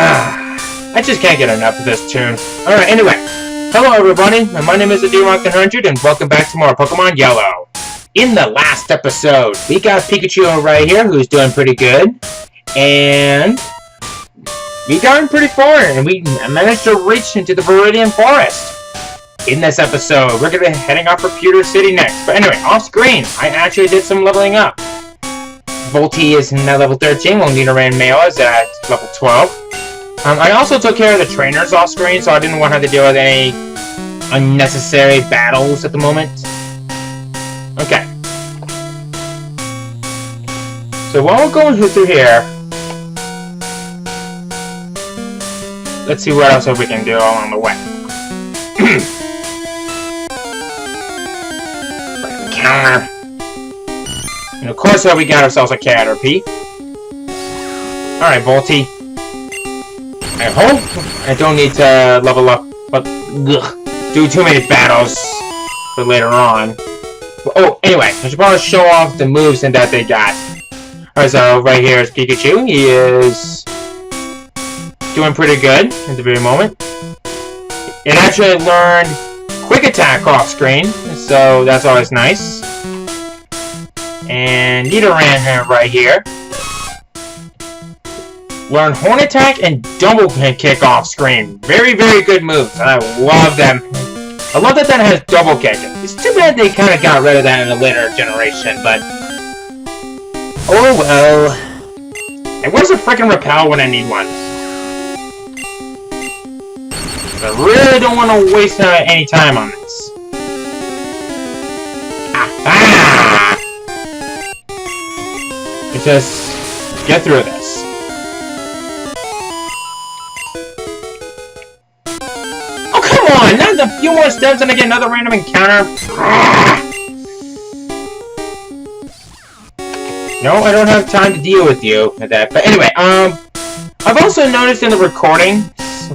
I just can't get enough of this tune. Alright, anyway. Hello everybody, my name is D100 and welcome back to more Pokemon Yellow. In the last episode, we got Pikachu right here who's doing pretty good. And we got him pretty far and we managed to reach into the Viridian Forest. In this episode, we're going to be heading off for Pewter City next. But anyway, off screen, I actually did some leveling up. Volty is now level 13, while Nidoran Male is at level 12. I also took care of the trainers off screen, so I didn't want to have to deal with any unnecessary battles at the moment. Okay. So while we're going through here, let's see what else we can do along the way. Counter. And of course, we got ourselves a Caterpie. Alright, Volty. I hope I don't need to level up, but do too many battles for later on. Oh, anyway, I should probably show off the moves and that they got. Alright, so right here is Pikachu. He is doing pretty good at the very moment. It actually learned Quick Attack off screen, so that's always nice. And Nidoran right here. Learn Horn Attack and Double Kick off screen. Very, very good moves. I love them. I love that that has Double Kick. It's too bad they kind of got rid of that in a later generation, but... oh well. And where's a freaking Repel when I need one? I really don't want to waste any time on this. Ah! Let's just get through this. Not a few more steps and I get another random encounter. No, I don't have time to deal with you with that. But anyway, I've also noticed in the recording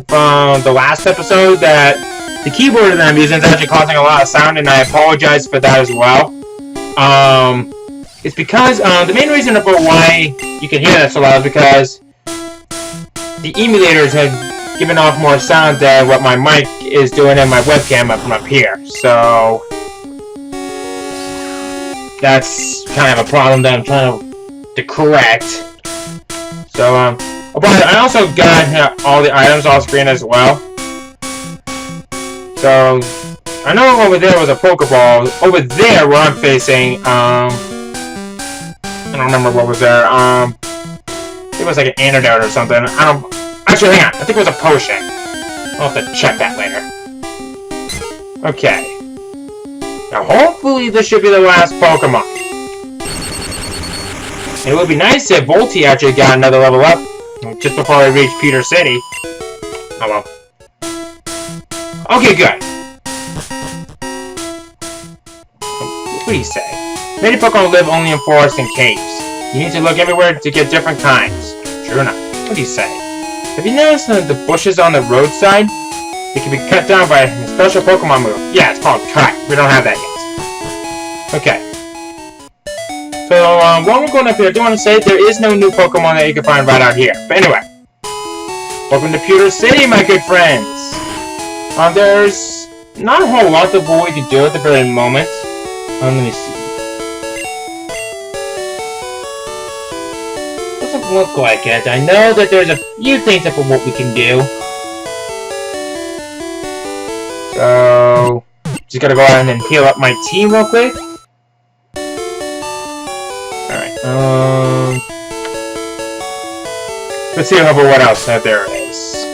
from the last episode that the keyboard that I'm using is actually causing a lot of sound, and I apologize for that as well. It's because the main reason for why you can hear that so loud is because the emulators have giving off more sound than what my mic is doing in my webcam from up here. So that's kind of a problem that I'm trying to correct. So but I also got all the items off screen as well. So I know over there was a Pokeball. Over there where I'm facing, I don't remember what was there. It was like an antidote or something. Actually, hang on. I think it was a potion. I'll have to check that later. Okay. Now, hopefully, this should be the last Pokemon. It would be nice if Volty actually got another level up just before we reach Pewter City. Oh well. Okay, good. What do you say? Many Pokemon live only in forests and caves. You need to look everywhere to get different kinds. Sure enough. What do you say? Have you noticed the bushes on the roadside? They can be cut down by a special Pokemon move. Yeah, it's called Cut. We don't have that yet. Okay. So, while we're going up here, I do want to say there is no new Pokemon that you can find right out here. But anyway. Welcome to Pewter City, my good friends. There's not a whole lot that we can do at the very moment. Let me see. Look like it. I know that there's a few things of what we can do. So, just gotta go ahead and heal up my team real quick. Alright, let's see what else there is.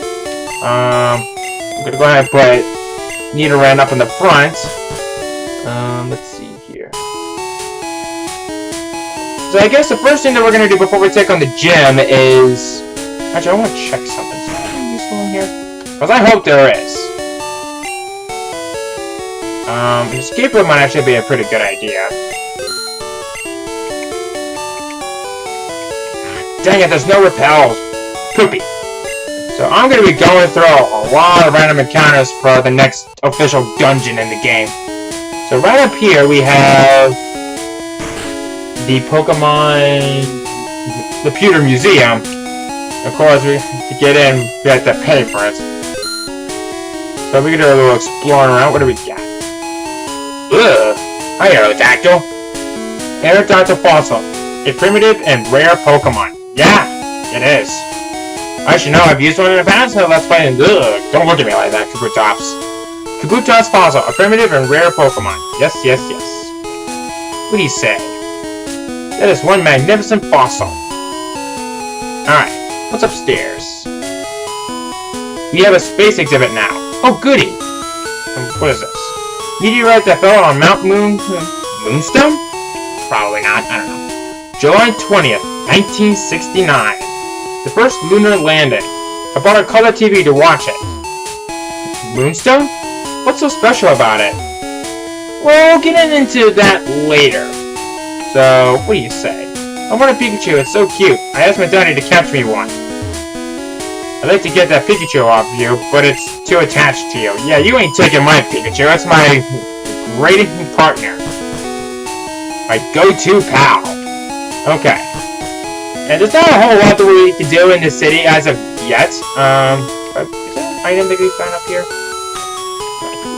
I'm gonna go ahead and put Nidoran up in the front. Let's see here. So I guess the first thing that we're going to do before we take on the gym is... actually, I want to check something. Is there anything useful in here? Because I hope there is. An escape room might actually be a pretty good idea. Dang it, there's no repels. Poopy. So I'm going to be going through a lot of random encounters for the next official dungeon in the game. So right up here we have the Pokemon... the Pewter Museum. Of course, to get in, we have to pay for it. So we can do a little exploring around. What do we got? Ugh! Hi, Aerodactyl. Aerodactyl fossil. A primitive and rare Pokemon. Yeah, it is. I should know, I've used one in the past, so let's play it. Ugh, don't look at me like that, Kabutops. Kabutops fossil, a primitive and rare Pokemon. Yes, yes, yes. What do you say? That is one magnificent fossil. Alright, what's upstairs? We have a space exhibit now. Oh, goody! What is this? Meteorite that fell on Mount Moonstone? Probably not, I don't know. July 20th, 1969. The first lunar landing. I bought a color TV to watch it. Moonstone? What's so special about it? Well, we'll get into that later. So, what do you say? I want a Pikachu, it's so cute. I asked my daddy to catch me one. I'd like to get that Pikachu off you, but it's too attached to you. Yeah, you ain't taking my Pikachu, that's my great partner. My go-to pal. Okay. And there's not a whole lot that we can do in this city as of yet. But is there an item that can be found up here? I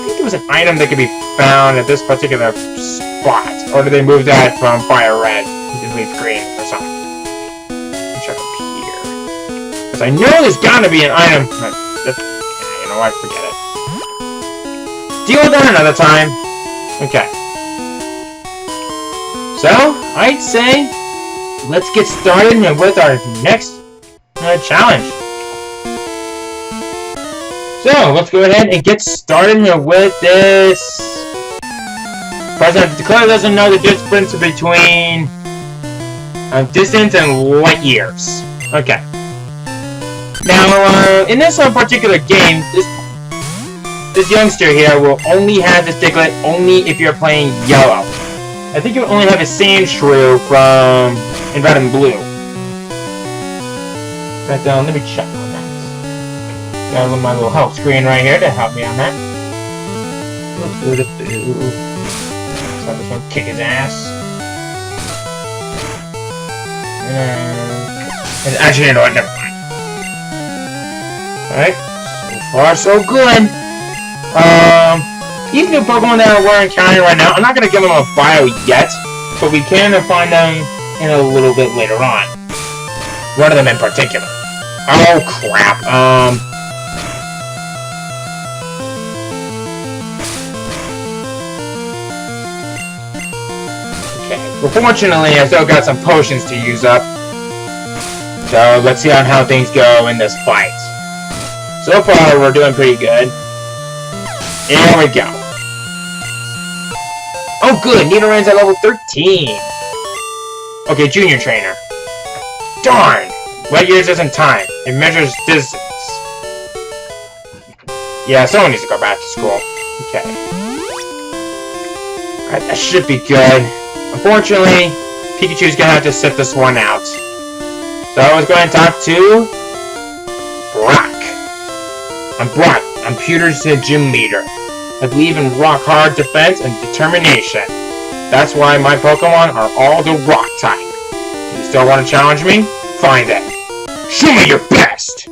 think there was an item that could be found at this particular spot. Or did they move that from Fire Red to Leaf Green or something? Let me check up here. Because I know there's gotta be an item. You know what? Forget it. Deal with that another time. Okay. So, I'd say let's get started with our next challenge. So, let's go ahead and get started with this. President Declare doesn't know the difference between distance and light years. Okay. Now, in this particular game, this youngster here will only have this Diglett only if you're playing yellow. I think you only have a Sandshrew from in red and blue. But let me check on that. Got my little help screen right here to help me on that. Let's have this one kick his ass. And actually, you know what? Never mind. Alright, so far so good. These new Pokemon that we're encountering right now, I'm not going to give them a bio yet, but we can find them in a little bit later on. One of them in particular. Oh, crap. Okay. Well, fortunately, I still got some potions to use up. So, let's see on how things go in this fight. So far, we're doing pretty good. Here we go. Oh, good! Nidorann's at level 13! Okay, Junior Trainer. Darn! Light years isn't time. It measures distance. Yeah, someone needs to go back to school. Okay. Alright, that should be good. Unfortunately, Pikachu's gonna have to sit this one out. So I was going to talk to Brock. I'm Brock. I'm Pewter's gym leader. I believe in rock-hard defense and determination. That's why my Pokemon are all the rock type. You still want to challenge me? Fine then. Show me your best!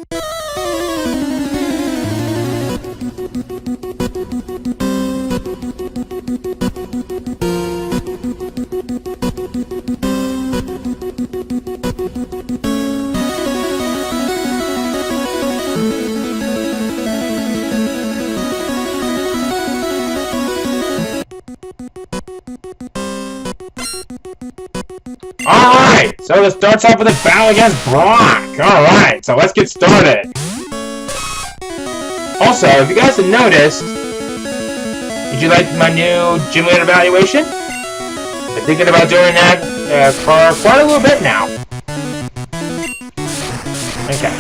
Alright, so it starts off with a battle against Brock. Alright, so let's get started. Also, if you guys have noticed, did you like my new gym leader evaluation? I've been thinking about doing that for quite a little bit now. Okay.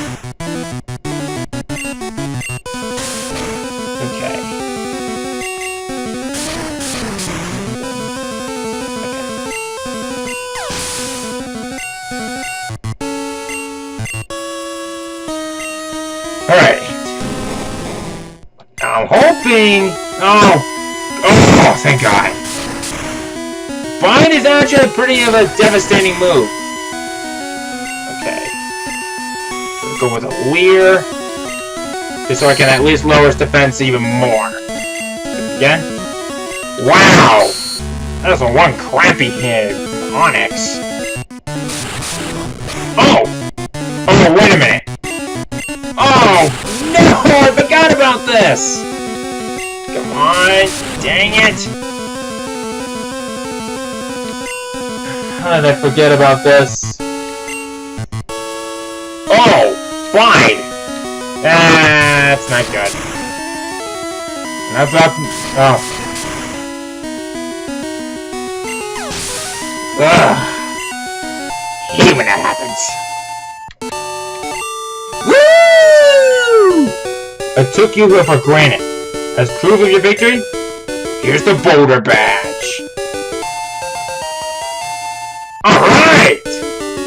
Alright. I'm hoping... Oh, thank God. Bind is actually pretty of a devastating move. Okay. go with a Leer. Just so I can at least lower his defense even more. Again. Wow! That was a one crappy hit. Onyx. Oh! Oh, wait a minute. Oh, no! I forgot about this! Come on. Dang it. How did I forget about this? Oh! Fine! That's not good. Not about... Oh. Ugh. Hate when that happens. Woo! I took you here for granted. As proof of your victory, here's the Boulder Badge. Alright!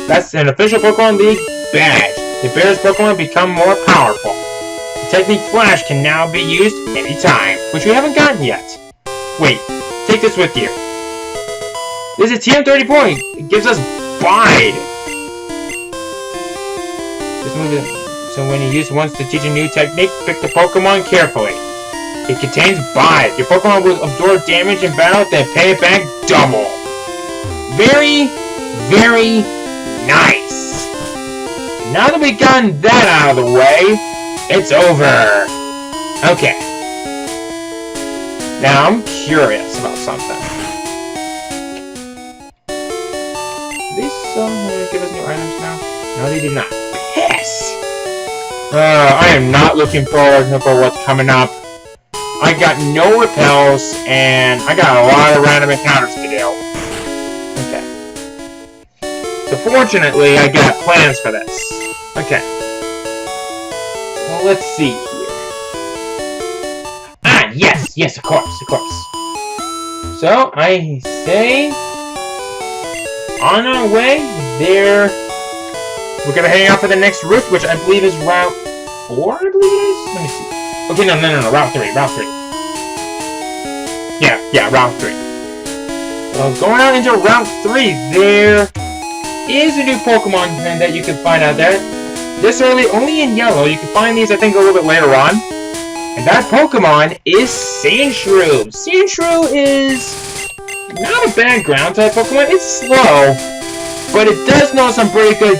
That's an official Pokemon League badge. The bear's Pokemon become more powerful. The technique Flash can now be used anytime, which we haven't gotten yet. Wait, take this with you. This is TM34. It gives us Bide. This move is, so when you use once to teach a new technique, pick the Pokemon carefully. It contains Bide. Your Pokemon will absorb damage in battle, then pay it back double. Very, very nice. Now that we've gotten that out of the way, it's over. Okay. Now I'm curious about something. Did they give us new items now? No, they did not. Piss! I am not looking forward to what's coming up. I got no repels, and I got a lot of random encounters to do. Okay. So fortunately, I got plans for this. Okay. Well, let's see here. Ah, yes, of course. So, I say... on our way there, we're gonna hang out for the next route, which I believe is Route 4, I believe it is? Let me see. Okay, no, Route 3. Yeah, Route 3. Well, going out into Route 3, there is a new Pokemon that you can find out there. This early, only in yellow. You can find these, I think, a little bit later on. And that Pokemon is Sandshrew. Sandshrew is not a bad ground-type Pokemon. It's slow, but it does know some pretty good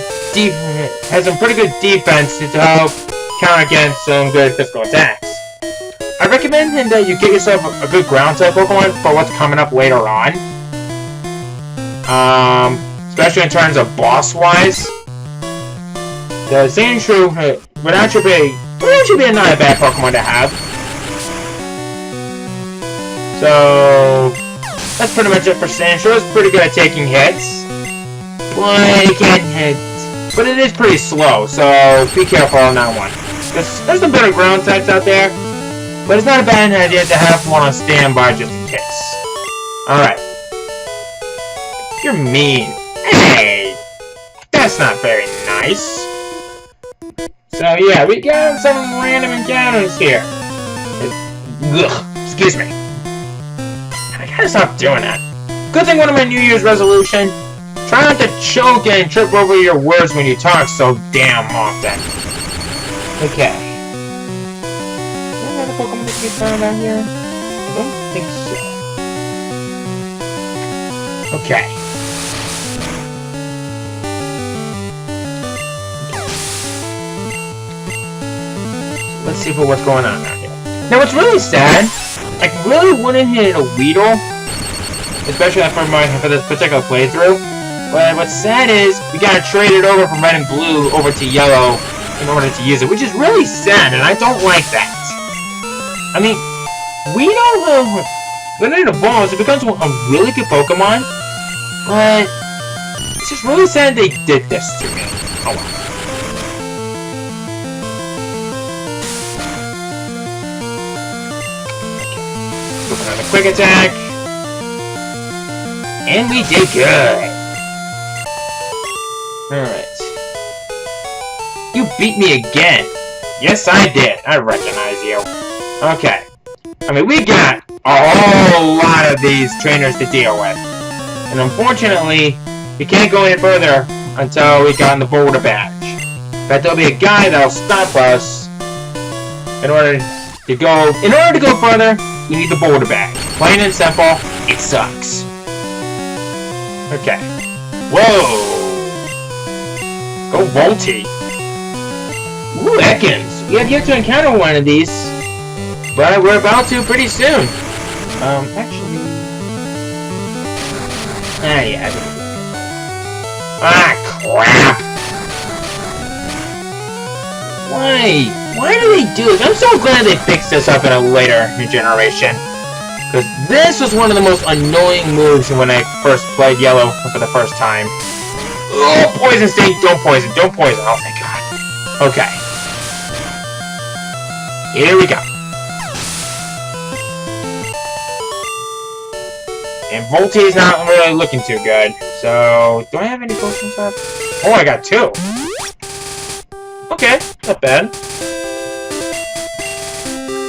has some pretty good defense to help counter against some good physical attacks. I recommend that you get yourself a good ground-type Pokemon for what's coming up later on. Especially in terms of boss-wise. The Sandshrew would actually be not a bad Pokemon to have. So that's pretty much it for Sandshrew. It's pretty good at taking hits, but it can't hit. But it is pretty slow, so be careful on that one. There's some better ground types out there, but it's not a bad idea to have one on standby just in case. Alright. You're mean. Hey! That's not very nice. So yeah, we got some random encounters here. Ugh, excuse me. I gotta stop doing that. Good thing one of my New Year's resolution, try not to choke and trip over your words when you talk so damn often. Okay. Is there another Pokemon that can be found out here? I don't think so. Okay. Let's see what's going on out here. Now, what's really sad, I really wouldn't hit a Weedle, especially for this particular playthrough. But what's sad is we gotta trade it over from red and blue over to yellow in order to use it, which is really sad, and I don't like that. I mean, Weedle, when it evolves, it becomes a really good Pokemon, but it's just really sad they did this to me. Oh well. Another quick attack. And we did good. Alright. You beat me again. Yes, I did. I recognize you. Okay. I mean, we got a whole lot of these trainers to deal with. And unfortunately, we can't go any further until we got the Boulder Badge. But there'll be a guy that'll stop us in order to go. In order to go further, we need the boulder bag. Plain and simple, it sucks. Okay. Whoa! Go Volty. Ooh, Ekans. We have yet to encounter one of these, but we're about to pretty soon. Actually... yeah. Ah, crap! Why? Why do they do this? I'm so glad they fixed this up in a later generation. Because this was one of the most annoying moves when I first played Yellow for the first time. Oh, poison sting! Don't poison! Don't poison! Oh, thank God. Okay. Here we go. And Volty's not really looking too good. So, do I have any potions left? Oh, I got 2. Okay, not bad.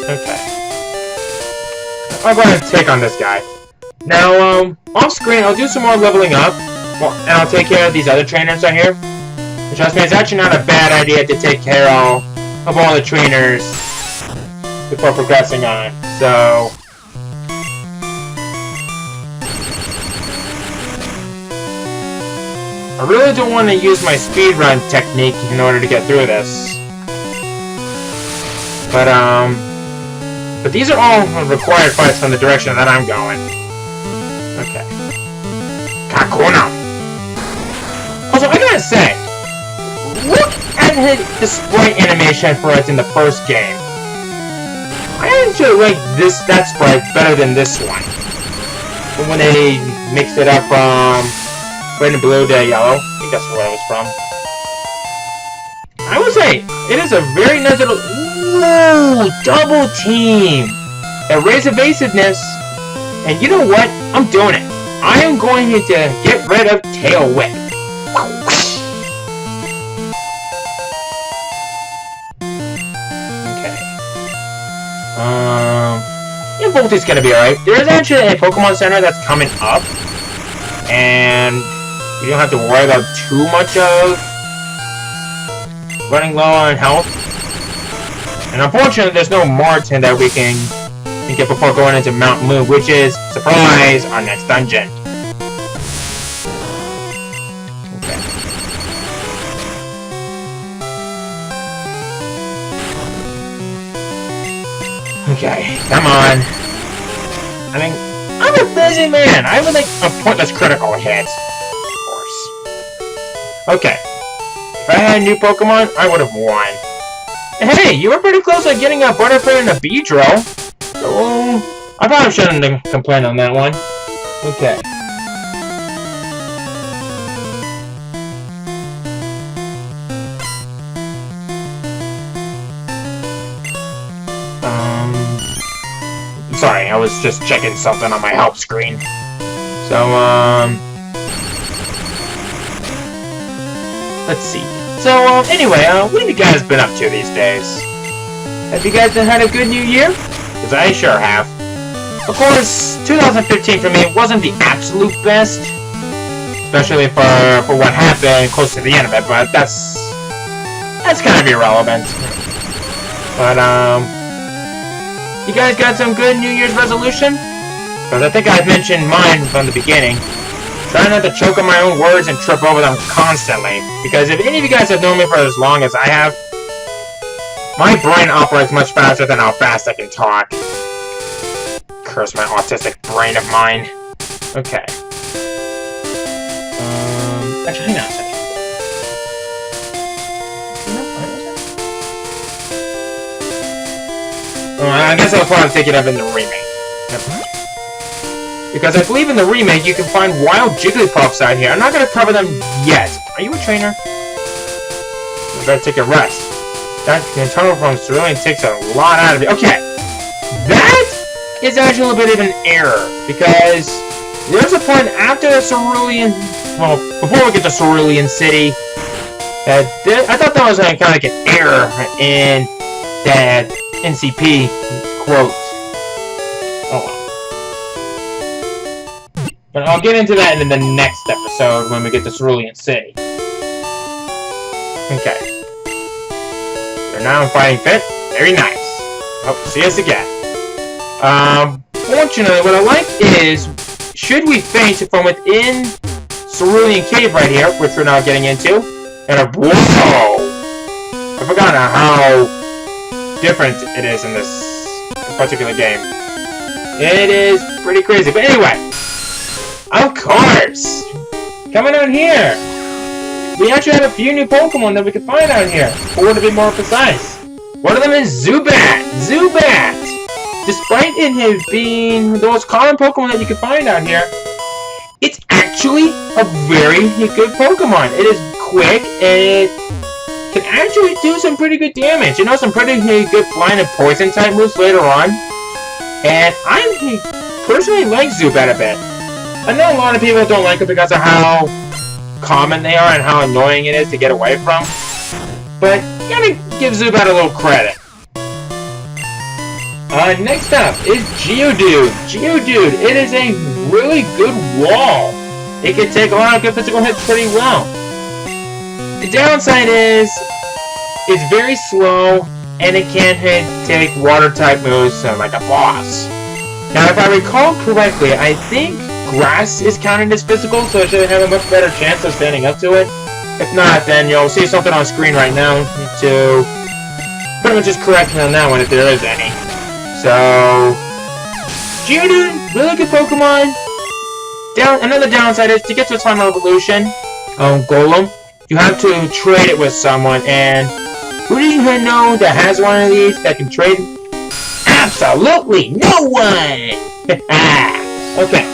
Okay. I'll go ahead and take on this guy. Now, off screen, I'll do some more leveling up. Well, and I'll take care of these other trainers right here. And trust me, it's actually not a bad idea to take care of all the trainers before progressing on. So... I really don't want to use my speedrun technique in order to get through this. But these are all required fights from the direction that I'm going. Okay. Kakuna! Also, I gotta say, look at the sprite animation for it in the first game. I actually like that sprite better than this one. When they mixed it up from red and blue to yellow. I think that's where it was from. I would say, it is a very nice little... Ooh, double team! It raises evasiveness, and you know what? I'm doing it. I am going to get rid of Tail Whip. Okay. Yeah, Volty's gonna be alright. There is actually a Pokemon Center that's coming up, and you don't have to worry about too much of running low on health. And unfortunately, there's no Martin that we can get before going into Mount Moon, which is, surprise, our next dungeon. Okay. Okay, come on. I mean, I'm a busy man. I would like a pointless critical hit. Of course. Okay. If I had a new Pokemon, I would have won. Hey, you were pretty close at getting a Butterfree and a Beedrill. So, I probably shouldn't complain on that one. Okay. Sorry, I was just checking something on my help screen. So, let's see. So, anyway, what have you guys been up to these days? Have you guys had a good new year? Because I sure have. Of course, 2015 for me wasn't the absolute best. Especially for what happened close to the end of it, but that's kind of irrelevant. But, you guys got some good New Year's resolution? Because I think I've mentioned mine from the beginning. Try not to choke on my own words and trip over them constantly. Because if any of you guys have known me for as long as I have, my brain operates much faster than how fast I can talk. Curse my autistic brain of mine. Okay. Actually, hang on a second. I guess I'll probably take it up in the remake. Because I believe in the remake you can find wild Jigglypuffs out here. I'm not going to cover them yet. Are you a trainer? You better take a rest. That internal from Cerulean takes a lot out of it. Okay. That is actually a little bit of an error. Because there's a point after Cerulean... Well, before we get to Cerulean City, I thought that was kind of like an error in that NCP quote. Oh well. But I'll get into that in the next episode when we get to Cerulean City. Okay. You're now in fighting fit. Very nice. Hope to see us again. Fortunately, what I like is, should we faint from within Cerulean Cave right here, which we're now getting into, and whoa! I forgot how different it is in this particular game. It is pretty crazy. But anyway, of course, coming out here, we actually have a few new Pokemon that we can find out here. 4 to be more precise. One of them is Zubat. Zubat! Despite it being the most common Pokemon that you can find out here, it's actually a very good Pokemon. It is quick, and it can actually do some pretty good damage. You know, some pretty good flying and poison type moves later on. And I personally like Zubat a bit. I know a lot of people don't like it because of how common they are and how annoying it is to get away from. But you gotta give Zubat a little credit. Next up is Geodude. Geodude, it is a really good wall. It can take a lot of good physical hits pretty well. The downside is, it's very slow, and it can't take water-type moves like a boss. Now, if I recall correctly, I think grass is counted as physical, so it should have a much better chance of standing up to it. If not, then you'll see something on screen right now to pretty much just correct me on that one if there is any. So, Geodude, really good Pokemon. Another downside is to get to its final evolution, Golem, you have to trade it with someone, and who do you know that has one of these that can trade? Absolutely no one! Okay.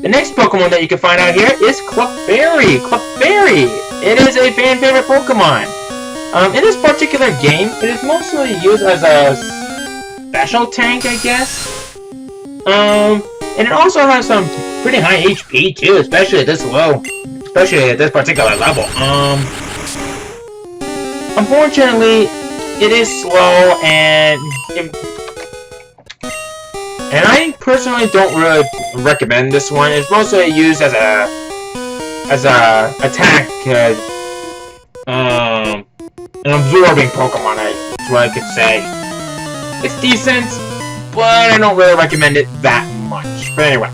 The next Pokemon that you can find out here is Clefairy. Clefairy! It is a fan favorite Pokemon. In this particular game, it is mostly used as a special tank, I guess. And it also has some pretty high HP too, especially at this particular level. Unfortunately, it is slow, and I personally don't really recommend this one. It's mostly used as a attack, an absorbing Pokemon, is what I could say. It's decent, but I don't really recommend it that much. But anyway.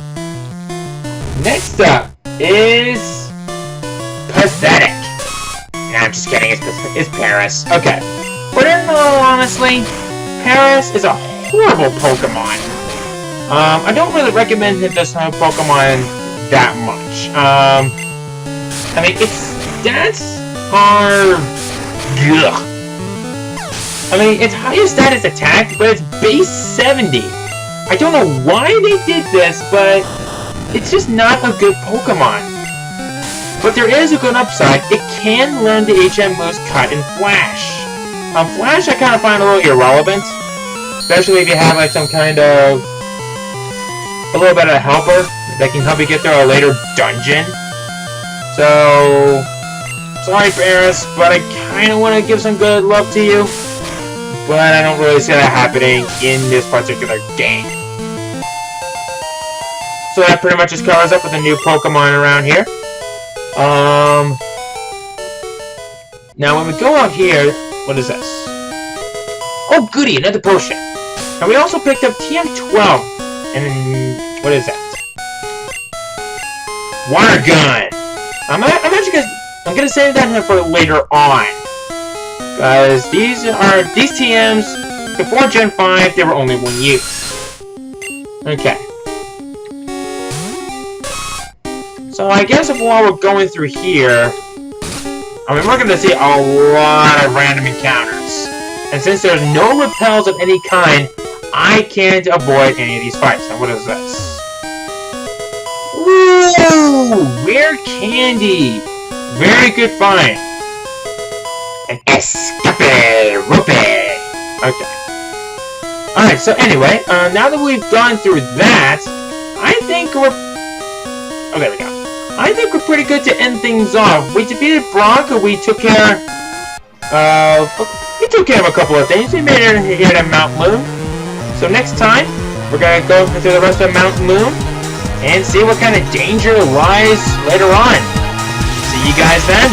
Next up is Pathetic. Nah, I'm just kidding, it's Paris. Okay. But in all honesty, Paris is a horrible Pokemon. I don't really recommend this Pokemon that much. I mean, its stats are... Ugh. I mean, its highest stat is attack, but it's base 70. I don't know why they did this, but it's just not a good Pokemon. But there is a good upside. It can learn the HM moves Cut and Flash. Flash I kind of find a little irrelevant, especially if you have like some kind of a little bit of a helper that can help you get through a later dungeon. So, sorry Ferris, but I kind of want to give some good luck to you, but I don't really see that happening in this particular game. So that pretty much just covers up with the new Pokemon around here. Now when we go out here, what is this? Oh goody, another potion. And we also picked up TM12. And what is that? Water gun. I'm gonna save that for later on. Because these TMs, before Gen 5, they were only one use. Okay. So I guess while we're going through here, I mean, we're going to see a lot of random encounters. And since there's no repels of any kind, I can't avoid any of these fights. Now, what is this? Ooh! Rare candy! Very good find. An escape rope. Okay. Alright, so anyway, now that we've gone through that, I think we're... Oh, there we go. I think we're pretty good to end things off. We defeated Brock, we took care of... We took care of a couple of things. We made it here to Mount Moon. So next time, we're going to go through the rest of Mount Moon and see what kind of danger lies later on. See you guys then.